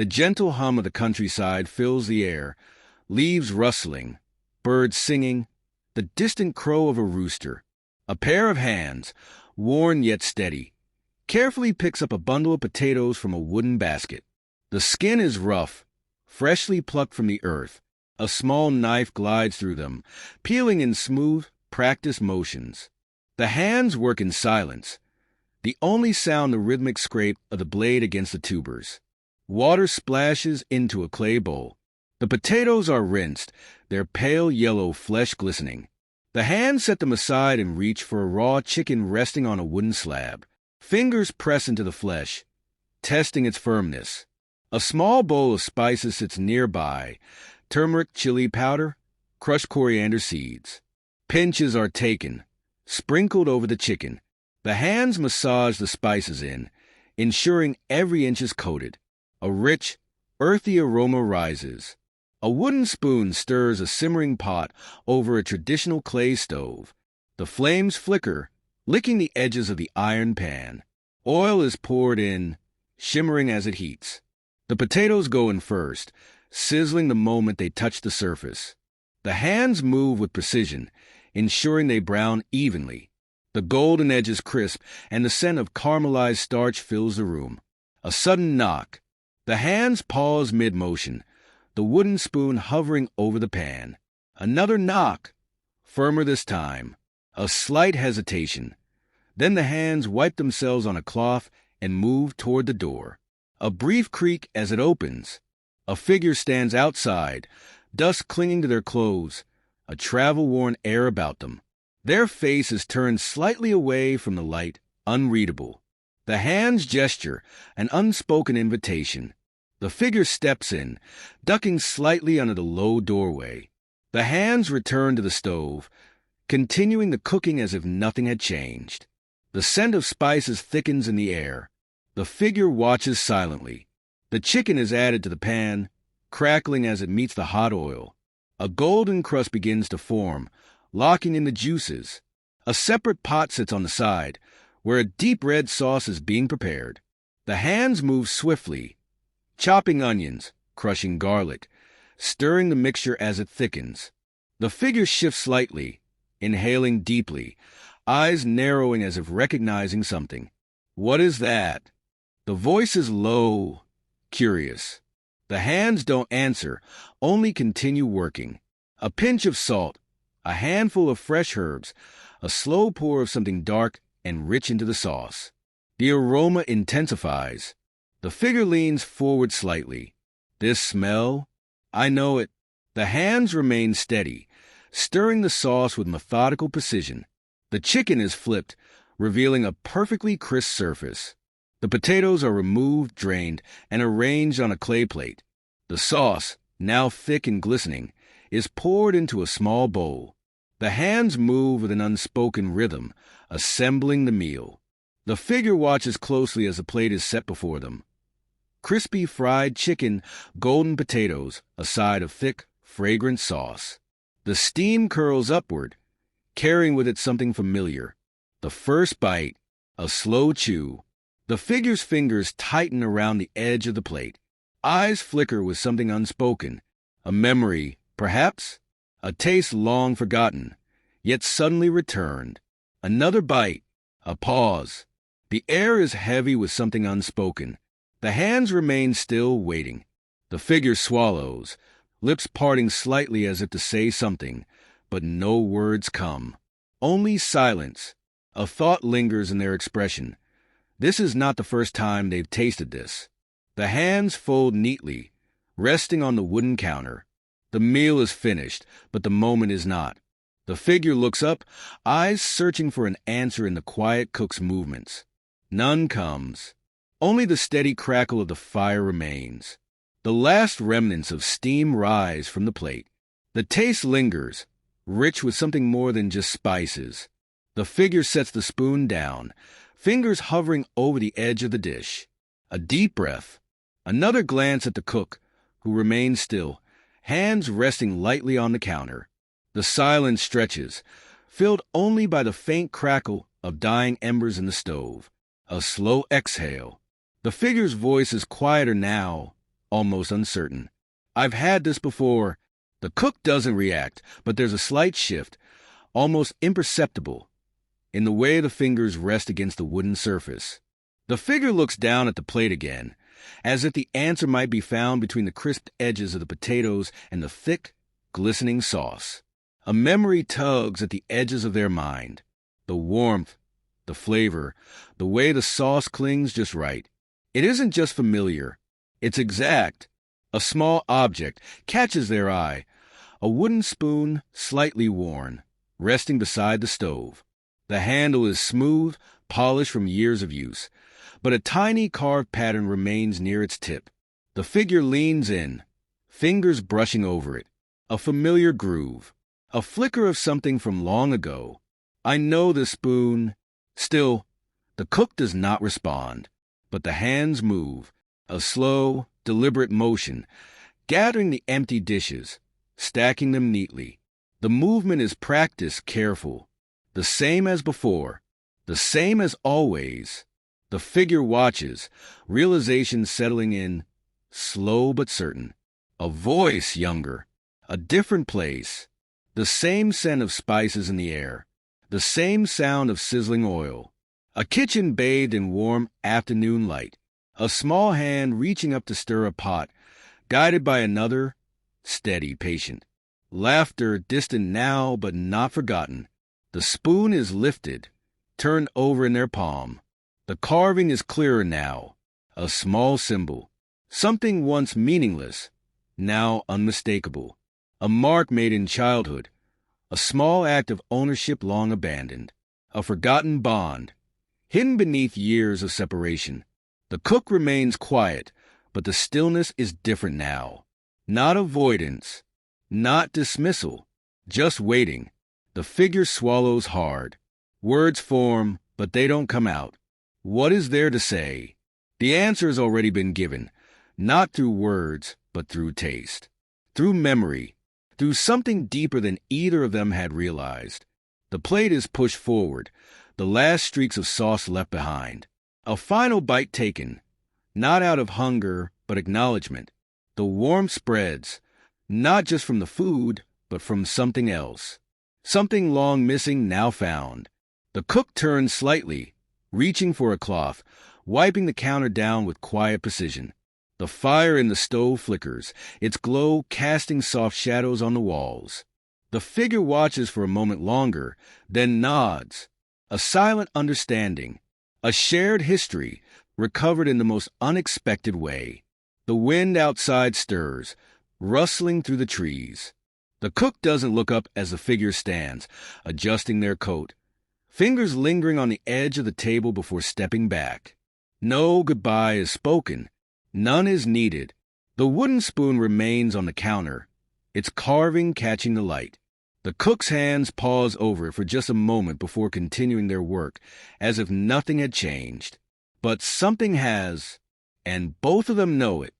The gentle hum of the countryside fills the air, leaves rustling, birds singing, the distant crow of a rooster. A pair of hands, worn yet steady, carefully picks up a bundle of potatoes from a wooden basket. The skin is rough, freshly plucked from the earth. A small knife glides through them, peeling in smooth, practiced motions. The hands work in silence, the only sound the rhythmic scrape of the blade against the tubers. Water splashes into a clay bowl. The potatoes are rinsed, their pale yellow flesh glistening. The hands set them aside and reach for a raw chicken resting on a wooden slab. Fingers press into the flesh, testing its firmness. A small bowl of spices sits nearby, turmeric chili powder, crushed coriander seeds. Pinches are taken, sprinkled over the chicken. The hands massage the spices in, ensuring every inch is coated. A rich, earthy aroma rises. A wooden spoon stirs a simmering pot over a traditional clay stove. The flames flicker, licking the edges of the iron pan. Oil is poured in, shimmering as it heats. The potatoes go in first, sizzling the moment they touch the surface. The hands move with precision, ensuring they brown evenly. The golden edge is crisp, and the scent of caramelized starch fills the room. A sudden knock. The hands pause mid-motion, the wooden spoon hovering over the pan. Another knock, firmer this time. A slight hesitation. Then the hands wipe themselves on a cloth and move toward the door. A brief creak as it opens. A figure stands outside, dust clinging to their clothes, a travel-worn air about them. Their face is turned slightly away from the light, unreadable. The hands gesture, an unspoken invitation. The figure steps in, ducking slightly under the low doorway. The hands return to the stove, continuing the cooking as if nothing had changed. The scent of spices thickens in the air. The figure watches silently. The chicken is added to the pan, crackling as it meets the hot oil. A golden crust begins to form, locking in the juices. A separate pot sits on the side, where a deep red sauce is being prepared. The hands move swiftly, chopping onions, crushing garlic, stirring the mixture as it thickens. The figure shifts slightly, inhaling deeply, eyes narrowing as if recognizing something. What is that? The voice is low, curious. The hands don't answer, only continue working. A pinch of salt, a handful of fresh herbs, a slow pour of something dark and rich into the sauce. The aroma intensifies. The figure leans forward slightly. This smell? I know it. The hands remain steady, stirring the sauce with methodical precision. The chicken is flipped, revealing a perfectly crisp surface. The potatoes are removed, drained, and arranged on a clay plate. The sauce, now thick and glistening, is poured into a small bowl. The hands move with an unspoken rhythm, assembling the meal. The figure watches closely as the plate is set before them. Crispy fried chicken, golden potatoes, a side of thick, fragrant sauce. The steam curls upward, carrying with it something familiar. The first bite, a slow chew. The figure's fingers tighten around the edge of the plate. Eyes flicker with something unspoken. A memory, perhaps? A taste long forgotten, yet suddenly returned. Another bite, a pause. The air is heavy with something unspoken. The hands remain still, waiting. The figure swallows, lips parting slightly as if to say something, but no words come. Only silence. A thought lingers in their expression. This is not the first time they've tasted this. The hands fold neatly, resting on the wooden counter. The meal is finished, but the moment is not. The figure looks up, eyes searching for an answer in the quiet cook's movements. None comes. Only the steady crackle of the fire remains. The last remnants of steam rise from the plate. The taste lingers, rich with something more than just spices. The figure sets the spoon down, fingers hovering over the edge of the dish. A deep breath. Another glance at the cook, who remains still, hands resting lightly on the counter. The silence stretches, filled only by the faint crackle of dying embers in the stove. A slow exhale. The figure's voice is quieter now, almost uncertain. "I've had this before." The cook doesn't react, but there's a slight shift, almost imperceptible, in the way the fingers rest against the wooden surface. The figure looks down at the plate again, as if the answer might be found between the crisp edges of the potatoes and the thick, glistening sauce. A memory tugs at the edges of their mind. The warmth, the flavor, the way the sauce clings just right. It isn't just familiar, it's exact. A small object catches their eye, a wooden spoon, slightly worn, resting beside the stove. The handle is smooth, polished from years of use, but a tiny carved pattern remains near its tip. The figure leans in, fingers brushing over it. A familiar groove, a flicker of something from long ago. "I know this spoon." Still, the cook does not respond, but the hands move, a slow, deliberate motion, gathering the empty dishes, stacking them neatly. The movement is practiced, careful, the same as before, the same as always. The figure watches, realization settling in, slow but certain. A voice younger, a different place, the same scent of spices in the air, the same sound of sizzling oil. A kitchen bathed in warm afternoon light, a small hand reaching up to stir a pot, guided by another, steady, patient. Laughter distant now but not forgotten. The spoon is lifted, turned over in their palm. The carving is clearer now, a small symbol, something once meaningless, now unmistakable. A mark made in childhood, a small act of ownership long abandoned, a forgotten bond, hidden beneath years of separation. The cook remains quiet, but the stillness is different now. Not avoidance, not dismissal, just waiting. The figure swallows hard. Words form, but they don't come out. What is there to say? The answer has already been given, not through words, but through taste, through memory, through something deeper than either of them had realized. The plate is pushed forward, the last streaks of sauce left behind. A final bite taken, not out of hunger, but acknowledgement. The warmth spreads, not just from the food, but from something else. Something long missing, now found. The cook turns slightly, reaching for a cloth, wiping the counter down with quiet precision. The fire in the stove flickers, its glow casting soft shadows on the walls. The figure watches for a moment longer, then nods. A silent understanding, a shared history, recovered in the most unexpected way. The wind outside stirs, rustling through the trees. The cook doesn't look up as the figure stands, adjusting their coat, fingers lingering on the edge of the table before stepping back. No goodbye is spoken. None is needed. The wooden spoon remains on the counter, its carving catching the light. The cook's hands pause over it for just a moment before continuing their work, as if nothing had changed. But something has, and both of them know it.